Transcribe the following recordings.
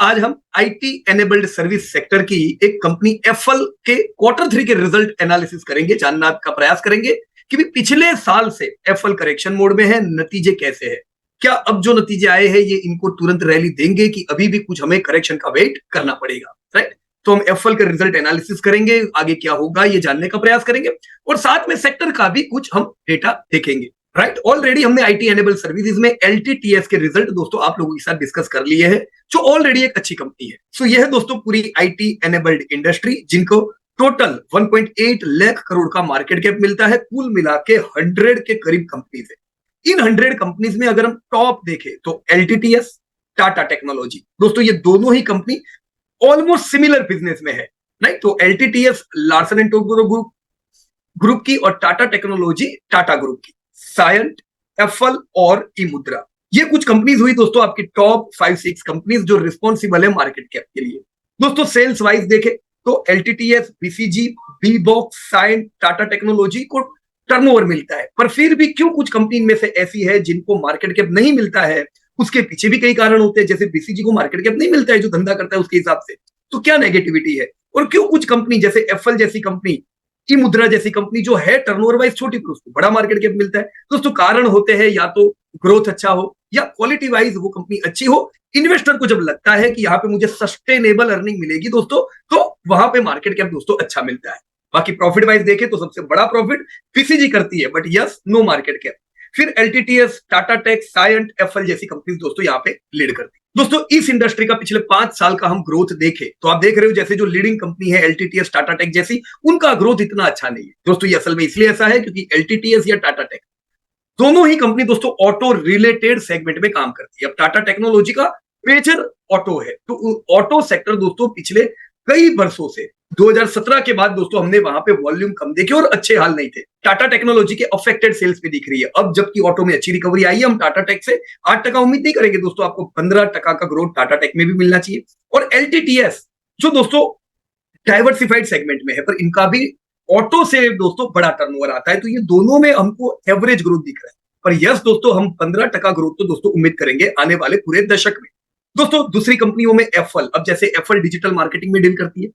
आज हम IT enabled service sector की एक कंपनी एफएल के Q3 के रिजल्ट एनालिसिस करेंगे, जानना का प्रयास करेंगे कि भी पिछले साल से एफएल करेक्शन मोड में है, नतीजे कैसे हैं, क्या अब जो नतीजे आए हैं ये इनको तुरंत रैली देंगे कि अभी भी कुछ हमें करेक्शन का वेट करना पड़ेगा, राइट। तो हम एफएल का रिजल्ट एनालिसिस करेंगे, आगे क्या होगा ये जानने का प्रयास करेंगे और साथ में सेक्टर का भी कुछ हम डेटा देखेंगे, राइट। ऑलरेडी हमने आईटी एनेबल सर्विसेज में एलटीटीएस के रिजल्ट दोस्तों आप लोगों के साथ डिस्कस कर लिए हैं, जो ऑलरेडी एक अच्छी कंपनी है। सो यह दोस्तों पूरी आईटी एनेबल्ड इंडस्ट्री जिनको टोटल 1.8 लाख करोड़ का मार्केट कैप मिलता है, कुल मिला के 100 के करीब कंपनीज है। इन 100 कंपनीज में अगर हम टॉप देखें तो एलटीटीएस, टाटा टेक्नोलॉजी, दोस्तों ये दोनों ही कंपनी ऑलमोस्ट सिमिलर बिजनेस में है, राइट। तो LTTS Larsen and Toubro group की और टाटा टेक्नोलॉजी टाटा ग्रुप की, सायंट, एफएल और ई मुद्रा, ये कुछ कंपनीज हुई दोस्तों आपकी टॉप 5-6 कंपनीज जो रिस्पॉन्सिबल है मार्केट कैप के लिए। दोस्तों सेल्स वाइज देखें तो LTTS, BCG, B box, Cyient, Tata Technologies को टर्नओवर मिलता है, पर फिर भी क्यों कुछ कंपनी इनमें से ऐसी है जिनको मार्केट कैप नहीं मिलता है, उसके पीछे भी कई कारण होते हैं। जैसे बीसीजी को मार्केट कैप नहीं मिलता है जो धंधा करता है उसके हिसाब से, तो क्या नेगेटिविटी है। और क्यों कुछ कंपनी जैसे एफएल जैसी कंपनी, की मुद्रा जैसी कंपनी जो है टर्नओवर वाइज छोटी पर उसको बड़ा मार्केट कैप मिलता है। दोस्तों कारण होते हैं या तो ग्रोथ अच्छा हो या क्वालिटी वाइज वो कंपनी अच्छी हो। इन्वेस्टर को जब लगता है कि यहाँ पे मुझे सस्टेनेबल अर्निंग मिलेगी दोस्तों, तो वहां पे मार्केट कैप दोस्तों अच्छा मिलता है। बाकी प्रॉफिट वाइज देखें तो सबसे बड़ा प्रॉफिट बीसीजी करती है, but yes no market cap. फिर LTTS, Tata tech, Cyient, FL जैसी कंपनी दोस्तों यहाँ पे लीड करती है। दोस्तों इस इंडस्ट्री का पिछले 5 साल का हम ग्रोथ देखें तो आप देख रहे हो जैसे जो लीडिंग कंपनी है एलटीटीएस, टाटा टेक जैसी, उनका ग्रोथ इतना अच्छा नहीं है दोस्तों। ये असल में इसलिए ऐसा है क्योंकि एलटीटीएस या टाटा टेक दोनों ही कंपनी दोस्तों ऑटो रिलेटेड सेगमेंट में काम करती है। अब टाटा टेक्नोलॉजी का मेजर ऑटो है, तो ऑटो सेक्टर दोस्तों पिछले कई वर्षों से 2017 के बाद दोस्तों हमने वहां पे वॉल्यूम कम देखे और अच्छे हाल नहीं थे। टाटा टेक्नोलॉजी के अफेक्टेड सेल्स पे दिख रही है। अब जबकि ऑटो में अच्छी रिकवरी आई है, हम टाटा टेक से 8% उम्मीद नहीं करेंगे दोस्तों, आपको 15% का ग्रोथ टाटा टेक में भी मिलना चाहिए। और एलटीटीएस जो दोस्तों डाइवर्सिफाइड सेगमेंट में है, पर इनका भी ऑटो से दोस्तों बड़ा टर्नओवर आता है, तो ये दोनों में हमको एवरेज ग्रोथ दिख रहा है। पर यस दोस्तों हम 15% ग्रोथ तो दोस्तों उम्मीद करेंगे आने वाले पूरे दशक में। दोस्तों दूसरी कंपनियों में एफएल, अब जैसे एफएल डिजिटल मार्केटिंग में डील करती है,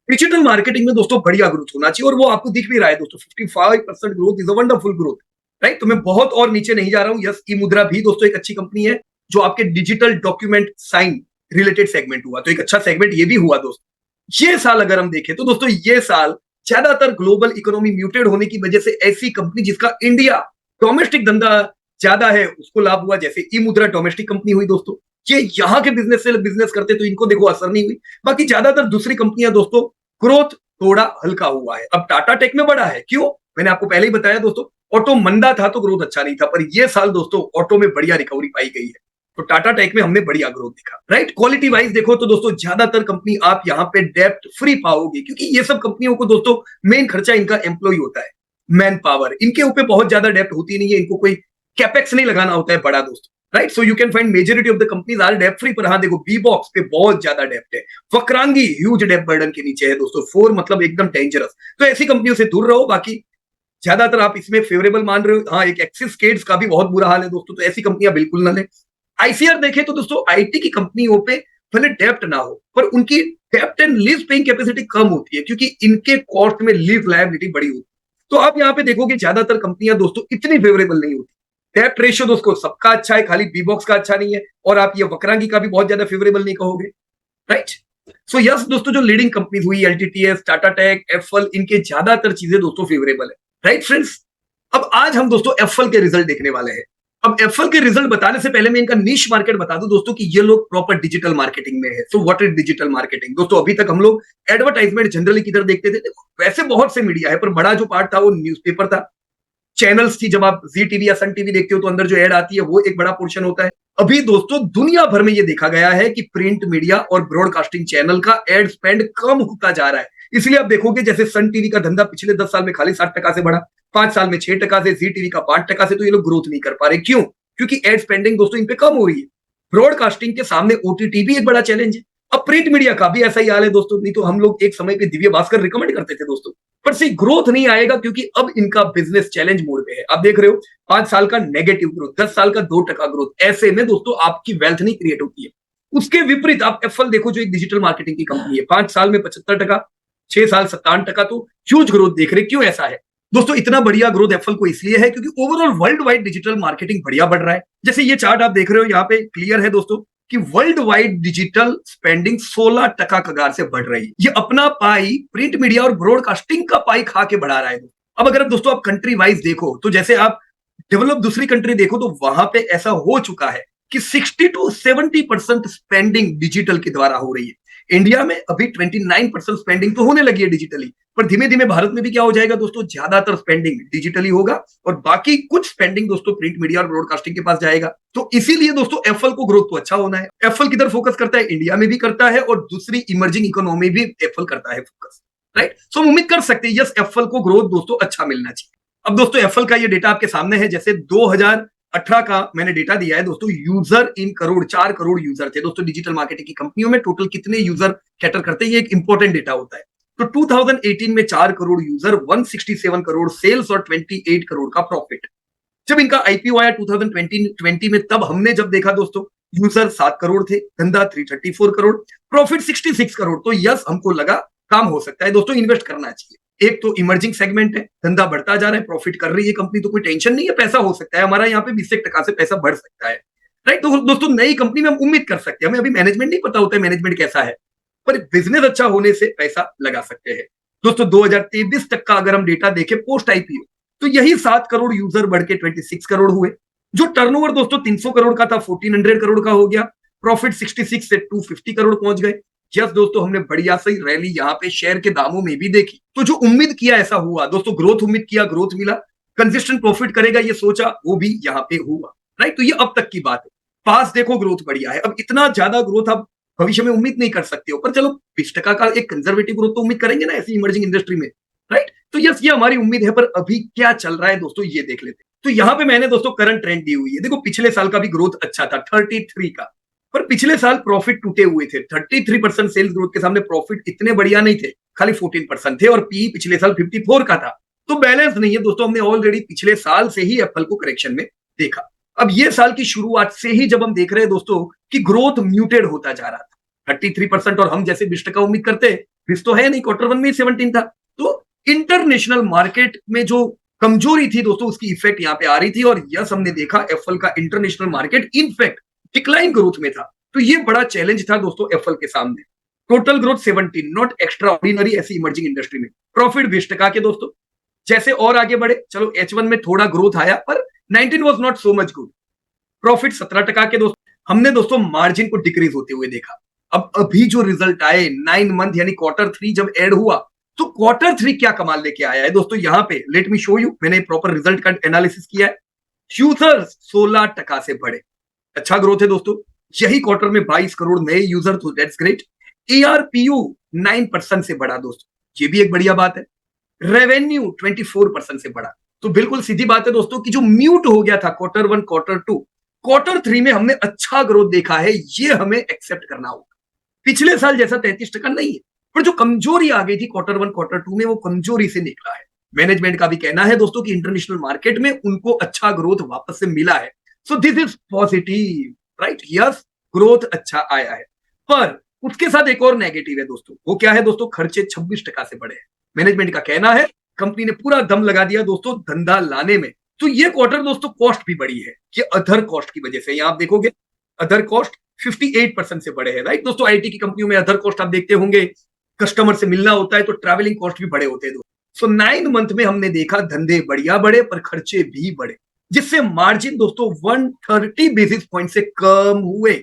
डिजिटल मार्केटिंग में दोस्तों बढ़िया ग्रोथ होना चाहिए और वो आपको दिख भी रहा है दोस्तों। 55% growth is a wonderful growth, right. तो मैं बहुत और नीचे नहीं जा रहा हूं। यस ई मुद्रा भी दोस्तों एक अच्छी कंपनी है जो आपके digital document sign related segment हुआ, तो एक अच्छा सेगमेंट ये भी हुआ दोस्तों। ये साल अगर हम देखें तो दोस्तों ये साल ज्यादातर ग्लोबल इकोनॉमी म्यूटेड होने की वजह से ऐसी कंपनी जिसका इंडिया डोमेस्टिक धंधा ज्यादा है उसको लाभ हुआ, जैसे ई मुद्रा डोमेस्टिक कंपनी हुई दोस्तों। ये यहाँ के बिजनेस से बिजनेस करते तो इनको देखो असर नहीं हुई। बाकी ज्यादातर दूसरी कंपनियां दोस्तों ग्रोथ थोड़ा हल्का हुआ है। अब टाटा टेक में बड़ा है, क्यों, मैंने आपको पहले ही बताया दोस्तों, ऑटो मंदा था तो ग्रोथ अच्छा नहीं था, पर ये साल दोस्तों ऑटो में बढ़िया रिकवरी पाई गई है, तो टाटा टेक में हमने बढ़िया ग्रोथ देखा, राइट। क्वालिटी वाइज देखो तो दोस्तों ज्यादातर कंपनी आप यहाँ पे डेप्ट फ्री पाओगे, क्योंकि ये सब कंपनियों को दोस्तों मेन खर्चा इनका एम्प्लॉय होता है, मैन पावर, इनके ऊपर बहुत ज्यादा डेप्ट होती नहीं है, इनको कोई कैपेक्स नहीं लगाना होता है बड़ा दोस्तों, right. So you can find majority of the companies are डेप्ट फ्री। पर हाँ देखो बी बॉक्स पे बहुत ज्यादा डेप्ट है, वक्रांगी ह्यूज डेप्ट बर्डन के नीचे है दोस्तों, 4 मतलब एकदम डेंजरस। तो ऐसी कंपनियों से दूर रहो। बाकी ज्यादातर आप इसमें फेवरेबल मान रहे हो। हाँ एक एक्सिस केड्स का भी बहुत बुरा हाल है दोस्तों, तो ऐसी कंपनियां बिल्कुल ना लें। आईसीआर देखें तो दोस्तों आईटी की कंपनियों पे भले डेप्ट ना हो, पर उनकी डेप्ट एंड लीज पेइंग कैपेसिटी कम होती है, क्योंकि इनके कॉस्ट में लीज लायबिलिटी बड़ी होती है। तो आप यहाँ पे देखोगे ज्यादातर कंपनियां दोस्तों इतनी फेवरेबल नहीं होती। डेप्ट रेशियो दोस्तों सबका अच्छा है, खाली बी बॉक्स का अच्छा नहीं है, और आप ये वक्रांगी का भी बहुत ज्यादा फेवरेबल नहीं कहोगे, राइट। सो यस दोस्तों जो लीडिंग कंपनीज हुई एलटीटीएस, टाटा टेक, एफएल, इनके ज्यादातर चीजें दोस्तों फेवरेबल है, राइट फ्रेंड्स। अब आज हम दोस्तों एफएल के रिजल्ट देखने वाले हैं। अब एफएल के रिजल्ट बताने से पहले मैं इनका नीश मार्केट बता दूं दोस्तों कि ये लोग प्रॉपर डिजिटल मार्केटिंग में है। So what is digital marketing दोस्तों, अभी तक हम लोग एडवर्टाइजमेंट जनरली किधर देखते थे, वैसे बहुत से मीडिया है, पर बड़ा जो पार्ट था वो न्यूज़पेपर था, चैनल्स थी। जब आप जी टीवी या सन टीवी देखते हो तो अंदर जो एड आती है वो एक बड़ा पोर्शन होता है। अभी दोस्तों दुनिया भर में ये देखा गया है कि प्रिंट मीडिया और ब्रॉडकास्टिंग चैनल का एड स्पेंड कम होता जा रहा है। इसलिए आप देखोगे जैसे सन टीवी का धंधा पिछले 10 साल में खाली 60% से बढ़ा, 5 साल में 6% से, जी टीवी का 5% से, तो ये लोग ग्रोथ नहीं कर पा रहे। क्यों? क्योंकि एड स्पेंडिंग दोस्तों इन पे कम हो रही है। ब्रॉडकास्टिंग के सामने ओटीटी भी एक बड़ा चैलेंज है। अब प्रिंट मीडिया का भी ऐसा ही हाल है दोस्तों, नहीं तो हम लोग एक समय पे दिव्य भास्कर रिकमेंड करते थे दोस्तों, पर से ग्रोथ नहीं आएगा क्योंकि अब इनका बिजनेस चैलेंज मोड पे है। आप देख रहे हो 5 साल का नेगेटिव ग्रोथ, 10 साल का 2% ग्रोथ, ऐसे में दोस्तों आपकी वेल्थ नहीं क्रिएट होती है। उसके विपरीत आप एफएल देखो, जो एक डिजिटल मार्केटिंग की कंपनी है, 5 साल में 75%, 6 साल 57%, तो ह्यूज ग्रोथ देख रहे। क्यों ऐसा है दोस्तों? इतना बढ़िया ग्रोथ एफएल को इसलिए है क्योंकि overall world wide digital marketing बढ़िया बढ़ रहा है। जैसे ये चार्ट आप देख रहे हो, यहाँ पे क्लियर है दोस्तों कि वर्ल्ड वाइड डिजिटल स्पेंडिंग 16% कगार से बढ़ रही है। ये अपना पाई प्रिंट मीडिया और ब्रॉडकास्टिंग का पाई खा के बढ़ा रहा है। अब अगर दोस्तों आप कंट्री वाइज देखो, तो जैसे आप डेवलप दूसरी कंट्री देखो, तो वहां पे ऐसा हो चुका है कि 60 to 70% स्पेंडिंग डिजिटल के द्वारा हो रही है। इंडिया में अभी 29% स्पेंडिंग तो होने लगी है डिजिटली, पर धीमे धीमे भारत में भी क्या हो जाएगा दोस्तों, ज्यादातर स्पेंडिंग डिजिटली होगा और बाकी कुछ स्पेंडिंग दोस्तों प्रिंट मीडिया और ब्रॉडकास्टिंग के पास जाएगा। तो इसीलिए दोस्तों एफएल को ग्रोथ तो अच्छा होना है। एफएल किधर फोकस करता है? इंडिया में भी करता है और दूसरी इमर्जिंग इकोनॉमी भी एफएल करता है फोकस, राइट। सो उम्मीद कर सकते हैं यस, एफएल को ग्रोथ दोस्तों अच्छा मिलना चाहिए। अब दोस्तों एफएल का ये डेटा आपके सामने है। जैसे 2018 का मैंने डेटा दिया है दोस्तों, यूजर इन करोड़, 4 करोड़ यूजर थे दोस्तों डिजिटल मार्केटिंग की कंपनियों में। टोटल कितने यूजर कैटर करते हैं, ये एक इंपॉर्टेंट डेटा होता है। तो 2018 में 4 करोड़ यूजर, 167 करोड़ सेल्स और 28 करोड़ का प्रॉफिट। जब इनका आईपीओ आया 2020 में, तब हमने जब देखा दोस्तों, यूजर 7 करोड़ थे, धंधा 334 करोड़, प्रॉफिट 66 करोड़। तो यस, हमको लगा काम हो सकता है दोस्तों, इन्वेस्ट करना चाहिए। एक तो इमर्जिंग सेगमेंट है, धंधा बढ़ता जा रहा है, प्रॉफिट कर रही है कंपनी, तो कोई टेंशन नहीं है, पैसा हो सकता है हमारा यहाँ पे 20% से पैसा बढ़ सकता है, राइट। तो दोस्तों नई कंपनी में हम उम्मीद कर सकते हैं, हमें अभी मैनेजमेंट नहीं पता होता है मैनेजमेंट कैसा है, पर बिजनेस अच्छा होने से पैसा लगा सकते हैं दोस्तों। 2023 तक का अगर हम डेटा देखें पोस्ट आईपीओ, तो यही 7 करोड़ यूजर बढ़ के 26 करोड़ हुए। जो टर्नओवर दोस्तों 300 करोड़ का था, 1400 करोड़ का हो गया। प्रॉफिट 66 से 250 करोड़ पहुंच गए। यस दोस्तों, हमने बढ़िया सही रैली यहाँ पे शेयर के दामों में भी देखी। तो जो उम्मीद किया ऐसा हुआ दोस्तों, ग्रोथ उम्मीद किया, ग्रोथ मिला। कंसिस्टेंट प्रॉफिट करेगा ये सोचा, वो भी यहाँ पे हुआ, राइट। तो ये अब तक की बात है। पास देखो ग्रोथ बढ़िया है। अब इतना ज्यादा ग्रोथ आप भविष्य में उम्मीद नहीं कर सकते हो, पर चलो 20% का एक कंजर्वेटिव ग्रोथ तो उम्मीद करेंगे ना ऐसी इमर्जिंग इंडस्ट्री में, राइट। तो यस, ये हमारी उम्मीद है। पर अभी क्या चल रहा है दोस्तों, ये देख लेते हैं। तो यहाँ पे मैंने दोस्तों करंट ट्रेंड दी हुई है। देखो पिछले साल का भी ग्रोथ अच्छा था 33 का, पर पिछले साल प्रॉफिट टूटे हुए थे। 33% सेल्स ग्रोथ के सामने प्रॉफिट इतने बढ़िया नहीं थे, खाली 14% थे, और पी पिछले साल 54 का था। तो बैलेंस नहीं है दोस्तों। हमने ऑलरेडी पिछले साल से ही एप्पल को करेक्शन में देखा। अब ये साल की शुरुआत से ही जब हम देख रहे हैं दोस्तों कि ग्रोथ म्यूटेड होता जा रहा था 33%, और हम जैसे 20% उम्मीद करते हैं, 20 तो है नहीं, क्वार्टर वन में 17 था। तो इंटरनेशनल मार्केट में जो कमजोरी थी दोस्तों, उसकी इफेक्ट यहाँ पे आ रही थी। और यस, हमने देखा एप्पल का international market in fact decline growth में था। तो ये बड़ा चैलेंज था दोस्तों एप्पल के सामने। Total growth 17, not extra ordinary ऐसी इमर्जिंग इंडस्ट्री में। प्रॉफिट 20% के दोस्तों। जैसे और आगे बढ़े, चलो H1 में थोड़ा ग्रोथ आया, पर 19 was not so much good. Profit 17% के दोस्तों। हमने दोस्तों मार्जिन को डिक्रीज होते हुए देखा। अब अभी जो रिजल्ट आए 9 मंथ यानी Q3 जब एड हुआ, तो Q3 क्या कमाल लेके आया है दोस्तों। यहाँ पे लेट मी शो यू, मैंने प्रॉपर रिजल्ट का एनालिसिस किया है। यूजर्स 16% से बढ़े, अच्छा ग्रोथ है दोस्तों। यही क्वार्टर में 22 करोड़ नए यूजर, तो दैट्स ग्रेट। ARPU 9% से बढ़ा दोस्तों, ये भी एक बढ़िया बात है। रेवेन्यू 24% से बढ़ा। तो बिल्कुल सीधी बात है दोस्तों कि जो म्यूट हो गया था Q1, Q2, Q3 में हमने अच्छा ग्रोथ देखा है। ये हमें एक्सेप्ट करना होगा। पिछले साल जैसा 33% नहीं है, पर जो कमजोरी आ गई थी Q1, Q2 में, वो कमजोरी से निकला है। मैनेजमेंट का भी कहना है दोस्तों कि इंटरनेशनल मार्केट में उनको अच्छा ग्रोथ वापस से मिला है। So this is positive, right. Yes, growth अच्छा आया है, पर उसके साथ एक और नेगेटिव है दोस्तों। वो क्या है दोस्तों? खर्चे 26% से बढ़े हैं। मैनेजमेंट का कहना है कंपनी ने पूरा दम लगा दिया दोस्तों धंधा लाने में। तो ये क्वार्टर दोस्तों कॉस्ट भी बढ़ी है, ये अदर कॉस्ट की वजह से। यहां आप देखोगे अदर कॉस्ट 58% से बढ़े हैं, राइट दोस्तों। आईटी की कंपनियों में अदर कॉस्ट आप देखते होंगे, कस्टमर से मिलना होता है तो ट्रैवलिंग कॉस्ट भी बड़े होते हैं दोस्तों। सो 9 मंथ में हमने देखा धंधे बढ़िया बढ़े, पर खर्चे भी बढ़े, जिससे मार्जिन दोस्तों 130 बेसिस पॉइंट से कम हुए।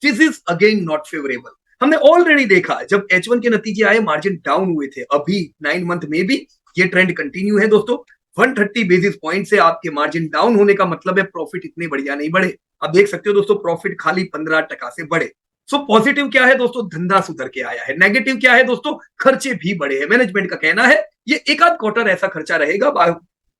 This is again not favourable. हमने ऑलरेडी देखा जब H1 के नतीजे आए, मार्जिन डाउन हुए थे। अभी 9 मंथ में भी ये ट्रेंड कंटिन्यू है दोस्तों। 130 बेसिस पॉइंट से आपके मार्जिन डाउन होने का मतलब है प्रॉफिट इतने बढ़िया नहीं बढ़े। आप देख सकते हो दोस्तों, प्रॉफिट खाली 15% से बढ़े। सो पॉजिटिव क्या है दोस्तों? धंधा सुधर के आया है। नेगेटिव क्या है दोस्तों? खर्चे भी बढ़े हैं। मैनेजमेंट का कहना है ये एक आध क्वार्टर ऐसा खर्चा रहेगा,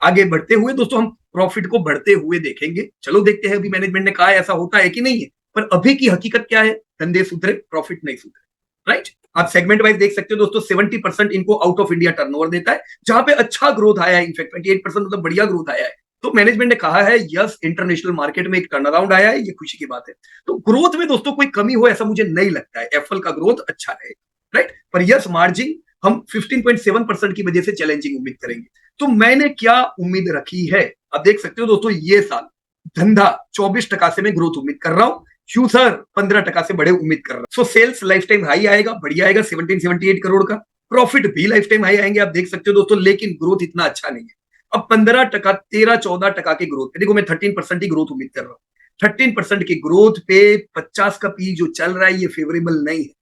आगे बढ़ते हुए दोस्तों हम प्रॉफिट को बढ़ते हुए देखेंगे। चलो देखते हैं, अभी मैनेजमेंट ने कहा है ऐसा होता है कि नहीं है, पर अभी की हकीकत क्या है? धंधे सुधरे, प्रॉफिट नहीं सुधरे, राइट। आप सेगमेंट वाइज देख सकते हो दोस्तों, 70% इनको आउट ऑफ इंडिया टर्नओवर देता है, जहां पे अच्छा ग्रोथ आया है। इनफैक्ट 28% मतलब बढ़िया ग्रोथ आया है। तो मैनेजमेंट ने कहा है यस इंटरनेशनल मार्केट में एक टर्न अराउंड आया है, ये खुशी की बात है। तो ग्रोथ में दोस्तों कोई कमी हो ऐसा मुझे नहीं लगता है, एफएल का ग्रोथ अच्छा रहेगा, राइट। पर यस मार्जिन हम 15.7% की वजह से चैलेंजिंग उम्मीद करेंगे। तो मैंने क्या उम्मीद रखी है, आप देख सकते हो दोस्तों, ये साल धंधा 24% से मैं ग्रोथ उम्मीद कर रहा हूं, फ्यूचर 15% से बड़े उम्मीद कर रहा हूं। So sales lifetime high आएगा, बढ़िया आएगा 1778 करोड़ का, प्रॉफिट भी लाइफ टाइम हाई आएंगे, आप देख सकते हो दोस्तों, लेकिन ग्रोथ इतना अच्छा नहीं है। अब 15%, 13-14% की ग्रोथ, देखो मैं 13% की ग्रोथ उम्मीद कर रहा हूं। 13% की ग्रोथ पे 50 का पी जो चल रहा है ये फेवरेबल नहीं है।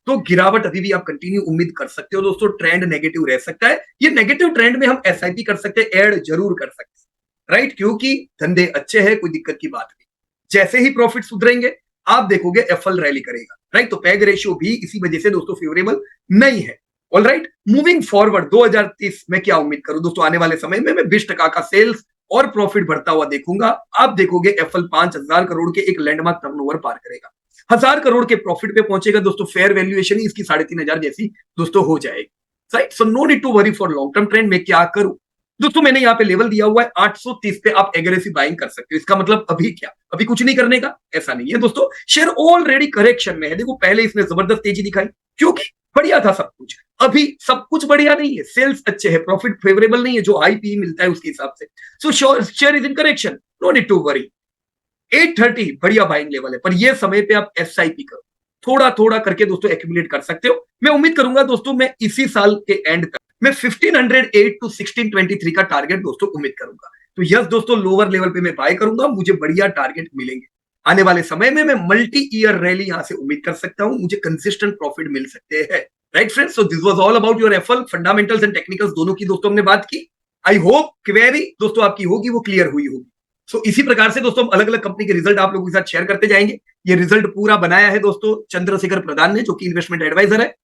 तो गिरावट अभी भी आप कंटिन्यू उम्मीद कर सकते हो दोस्तों, ट्रेंड नेगेटिव रह सकता है। ये नेगेटिव ट्रेंड में हम एसआईपी कर सकते हैं, ऐड जरूर कर सकते हैं, राइट, क्योंकि धंधे अच्छे हैं, कोई दिक्कत की बात नहीं। जैसे ही प्रॉफिट सुधरेंगे आप देखोगे एफएल रैली करेगा, राइट। तो पैग रेशियो भी इसी वजह से दोस्तों फेवरेबल नहीं है। ऑल राइट, मूविंग फॉरवर्ड 2030 में क्या उम्मीद करूं दोस्तों, आने वाले समय में मैं 20% का सेल्स और प्रॉफिट बढ़ता हुआ देखूंगा। आप देखोगे एफएल 5000 करोड़ के एक लैंडमार्क टर्नओवर पार करेगा, 1000 करोड़ के प्रॉफिट पे पहुंचेगा दोस्तों। फेयर वैल्यूएशन ही इसकी 3500 जैसी दोस्तों हो जाएगी, right. So no need to worry for long term trend. में क्या करूं दोस्तों, मैंने यहाँ पे लेवल दिया हुआ है 830 पे, आप एग्रेसिव बाइंग कर सकते हो। इसका मतलब अभी क्या, अभी कुछ नहीं करने का, ऐसा नहीं है दोस्तों। शेयर ऑलरेडी करेक्शन में है, देखो पहले इसने जबरदस्त तेजी दिखाई क्योंकि बढ़िया था सब कुछ, अभी सब कुछ बढ़िया नहीं है, सेल्स अच्छे हैं, प्रॉफिट फेवरेबल नहीं है जो हाई पी मिलता है उसके हिसाब से। So share is in correction, no need to worry. 830 बढ़िया बाइंग लेवल है, पर ये समय पे आप एसआईपी करो, थोड़ा थोड़ा करके दोस्तों एक्यूमुलेट कर सकते हो। मैं उम्मीद करूंगा दोस्तों मैं इसी साल के एंड तक मैं 1508 टू 1623 का टारगेट दोस्तों उम्मीद करूंगा। तो यस दोस्तों, लोअर लेवल पे मैं बाय करूंगा, मुझे बढ़िया टारगेट मिलेंगे। आने वाले समय में मैं मल्टी ईयर रैली यहां से उम्मीद कर सकता हूं, मुझे कंसिस्टेंट प्रॉफिट मिल सकते हैं, right friends. So this was all about your FL fundamentals and technicals, दोनों की दोस्तों हमने बात की। आई होप क्वेरी दोस्तों आपकी होगी वो क्लियर हुई होगी। सो इसी प्रकार से दोस्तों हम अलग अलग कंपनी के रिजल्ट आप लोगों के साथ शेयर करते जाएंगे। ये रिजल्ट पूरा बनाया है दोस्तों चंद्रशेखर प्रधान ने, जो कि इन्वेस्टमेंट एडवाइजर है।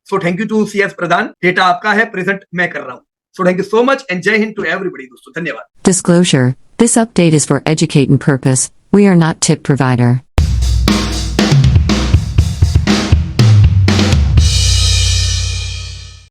So thank you to CS Pradhan, data आपका है, प्रेजेंट मैं कर रहा हूं। So thank you so much and जय हिंद टू एवरीबॉडी दोस्तों, धन्यवाद। Disclosure: This update is for educating purpose. We are not tip provider.